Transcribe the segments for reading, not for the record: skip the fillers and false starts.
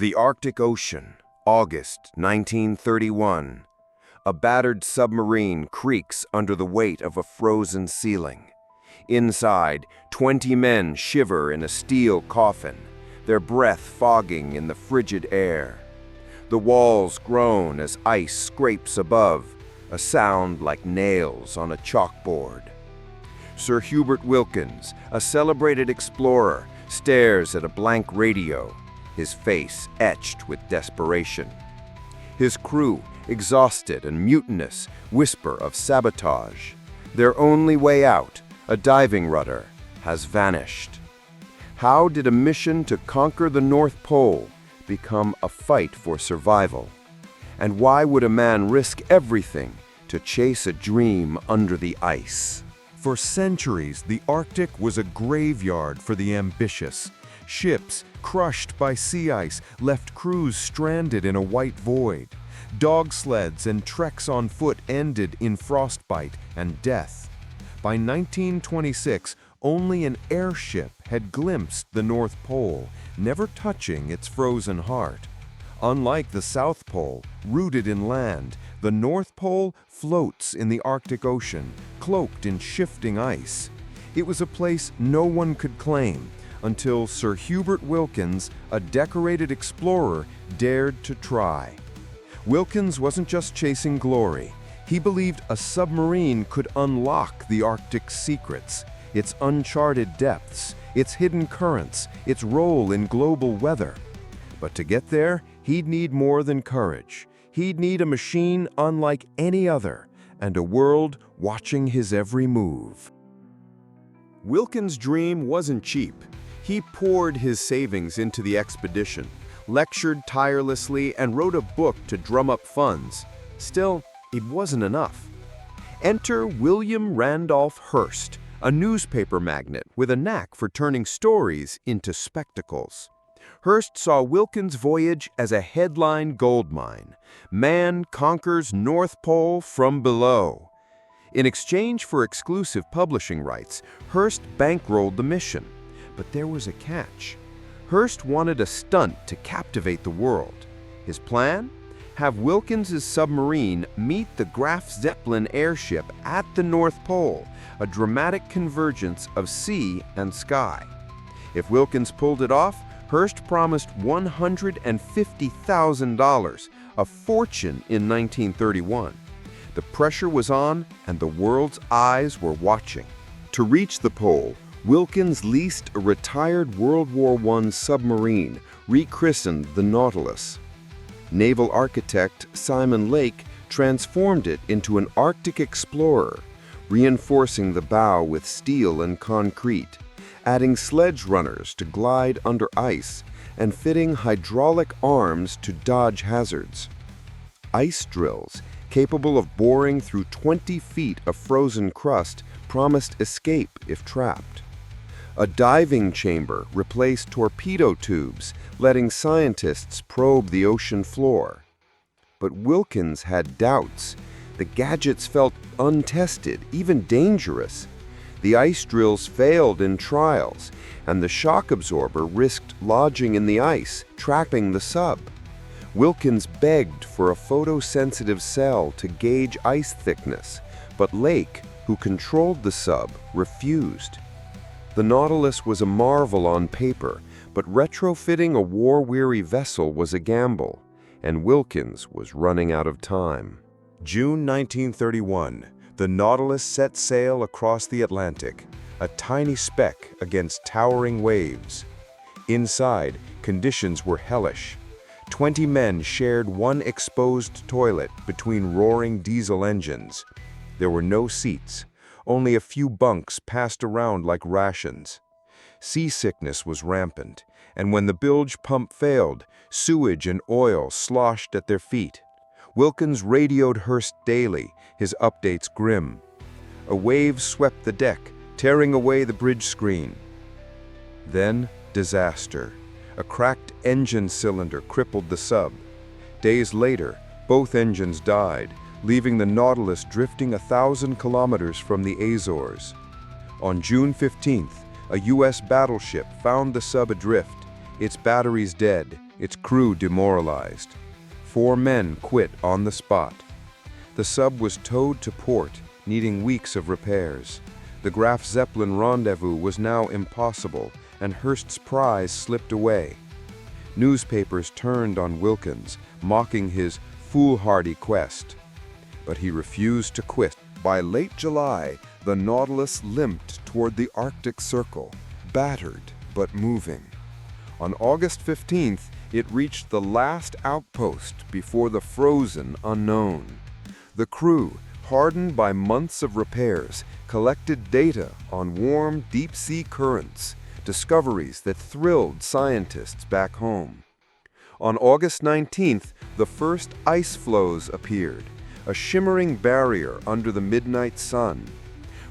The Arctic Ocean, August 1931. A battered submarine creaks under the weight of a frozen ceiling. Inside, 20 men shiver in a steel coffin, their breath fogging in the frigid air. The walls groan as ice scrapes above, a sound like nails on a chalkboard. Sir Hubert Wilkins, a celebrated explorer, stares at a blank radio, his face etched with desperation. His crew, exhausted and mutinous, whisper of sabotage. Their only way out, a diving rudder, has vanished. How did a mission to conquer the North Pole become a fight for survival? And why would a man risk everything to chase a dream under the ice? For centuries, the Arctic was a graveyard for the ambitious. Ships, crushed by sea ice, left crews stranded in a white void. Dog sleds and treks on foot ended in frostbite and death. By 1926, only an airship had glimpsed the North Pole, never touching its frozen heart. Unlike the South Pole, rooted in land, the North Pole floats in the Arctic Ocean, cloaked in shifting ice. It was a place no one could claim until Sir Hubert Wilkins, a decorated explorer, dared to try. Wilkins wasn't just chasing glory. He believed a submarine could unlock the Arctic's secrets, its uncharted depths, its hidden currents, its role in global weather. But to get there, he'd need more than courage. He'd need a machine unlike any other, and a world watching his every move. Wilkins' dream wasn't cheap. He poured his savings into the expedition, lectured tirelessly, and wrote a book to drum up funds. Still, it wasn't enough. Enter William Randolph Hearst, a newspaper magnate with a knack for turning stories into spectacles. Hearst saw Wilkins' voyage as a headline goldmine. Man conquers North Pole from below. In exchange for exclusive publishing rights, Hearst bankrolled the mission. But there was a catch. Hearst wanted a stunt to captivate the world. His plan? Have Wilkins' submarine meet the Graf Zeppelin airship at the North Pole, a dramatic convergence of sea and sky. If Wilkins pulled it off, Hearst promised $150,000, a fortune in 1931. The pressure was on, and the world's eyes were watching. To reach the pole, Wilkins leased a retired World War I submarine, rechristened the Nautilus. Naval architect Simon Lake transformed it into an Arctic explorer, reinforcing the bow with steel and concrete, adding sledge runners to glide under ice, and fitting hydraulic arms to dodge hazards. Ice drills, capable of boring through 20 feet of frozen crust, promised escape if trapped. A diving chamber replaced torpedo tubes, letting scientists probe the ocean floor. But Wilkins had doubts. The gadgets felt untested, even dangerous. The ice drills failed in trials, and the shock absorber risked lodging in the ice, trapping the sub. Wilkins begged for a photosensitive cell to gauge ice thickness, but Lake, who controlled the sub, refused. The Nautilus was a marvel on paper, but retrofitting a war-weary vessel was a gamble, and Wilkins was running out of time. June 1931, the Nautilus set sail across the Atlantic, a tiny speck against towering waves. Inside, conditions were hellish. 20 men shared one exposed toilet between roaring diesel engines. There were no seats. Only a few bunks passed around like rations. Seasickness was rampant, and when the bilge pump failed, sewage and oil sloshed at their feet. Wilkins radioed Hearst daily, his updates grim. A wave swept the deck, tearing away the bridge screen. Then, disaster. A cracked engine cylinder crippled the sub. Days later, both engines died, leaving the Nautilus drifting 1,000 kilometers from the Azores. On June 15th, a U.S. battleship found the sub adrift, its batteries dead, its crew demoralized. 4 men quit on the spot. The sub was towed to port, needing weeks of repairs. The Graf Zeppelin rendezvous was now impossible, and Hearst's prize slipped away. Newspapers turned on Wilkins, mocking his foolhardy quest. But he refused to quit. By late July, the Nautilus limped toward the Arctic Circle, battered but moving. On August 15th, it reached the last outpost before the frozen unknown. The crew, hardened by months of repairs, collected data on warm, deep-sea currents, discoveries that thrilled scientists back home. On August 19th, the first ice floes appeared, a shimmering barrier under the midnight sun.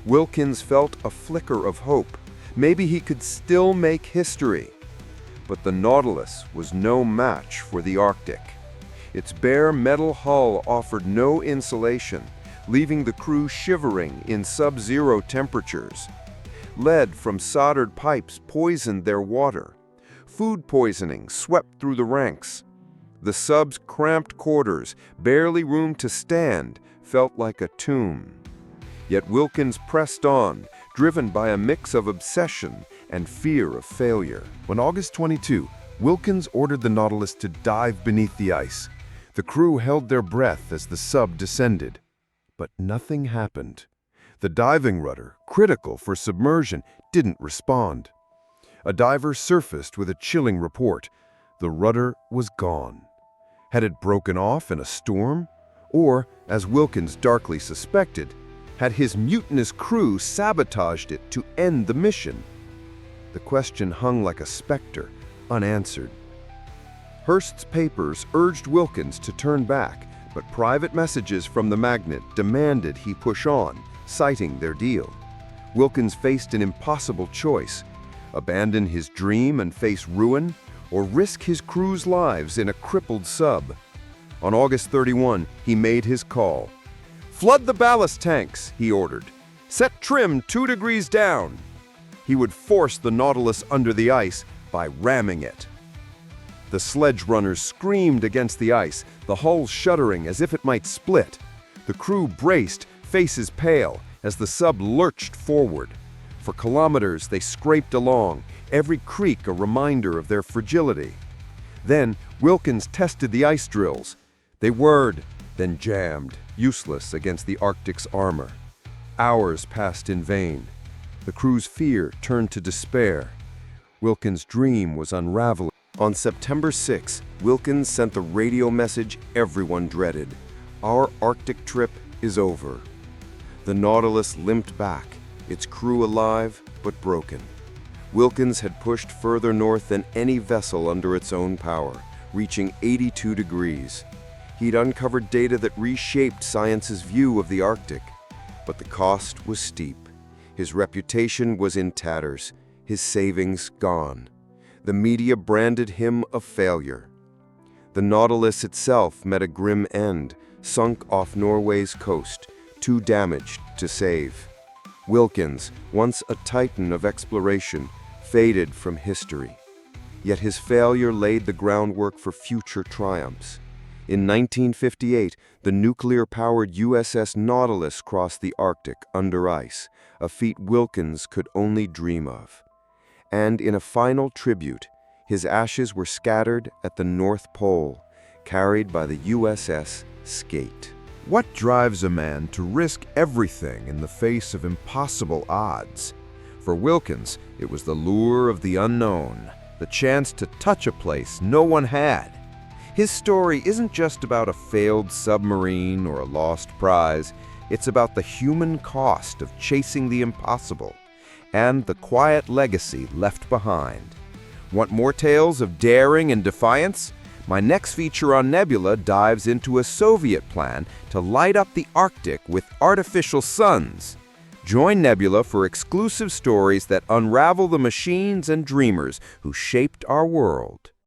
Wilkins felt a flicker of hope. Maybe he could still make history. But the Nautilus was no match for the Arctic. Its bare metal hull offered no insulation, leaving the crew shivering in sub-zero temperatures. Lead from soldered pipes poisoned their water. Food poisoning swept through the ranks. The sub's cramped quarters, barely room to stand, felt like a tomb. Yet Wilkins pressed on, driven by a mix of obsession and fear of failure. On August 22, Wilkins ordered the Nautilus to dive beneath the ice. The crew held their breath as the sub descended. But nothing happened. The diving rudder, critical for submersion, didn't respond. A diver surfaced with a chilling report. The rudder was gone. Had it broken off in a storm? Or, as Wilkins darkly suspected, had his mutinous crew sabotaged it to end the mission? The question hung like a specter, unanswered. Hearst's papers urged Wilkins to turn back, but private messages from the magnate demanded he push on, citing their deal. Wilkins faced an impossible choice: abandon his dream and face ruin, or risk his crew's lives in a crippled sub. On August 31, he made his call. "Flood the ballast tanks," he ordered. "Set trim 2 degrees down." He would force the Nautilus under the ice by ramming it. The sledge runners screamed against the ice, the hull shuddering as if it might split. The crew braced, faces pale, as the sub lurched forward. For kilometers they scraped along, every creak a reminder of their fragility. Then Wilkins tested the ice drills. They whirred, then jammed, useless against the Arctic's armor. Hours passed in vain. The crew's fear turned to despair. Wilkins' dream was unraveling. On September 6, Wilkins sent the radio message everyone dreaded: "Our Arctic trip is over." The Nautilus limped back, its crew alive but broken. Wilkins had pushed further north than any vessel under its own power, reaching 82 degrees. He'd uncovered data that reshaped science's view of the Arctic. But the cost was steep. His reputation was in tatters, his savings gone. The media branded him a failure. The Nautilus itself met a grim end, sunk off Norway's coast, too damaged to save. Wilkins, once a titan of exploration, faded from history. Yet his failure laid the groundwork for future triumphs. In 1958, the nuclear-powered USS Nautilus crossed the Arctic under ice, a feat Wilkins could only dream of. And in a final tribute, his ashes were scattered at the North Pole, carried by the USS Skate. What drives a man to risk everything in the face of impossible odds? For Wilkins, it was the lure of the unknown, the chance to touch a place no one had. His story isn't just about a failed submarine or a lost prize. It's about the human cost of chasing the impossible and the quiet legacy left behind. Want more tales of daring and defiance? My next feature on Nebula dives into a Soviet plan to light up the Arctic with artificial suns. Join Nebula for exclusive stories that unravel the machines and dreamers who shaped our world.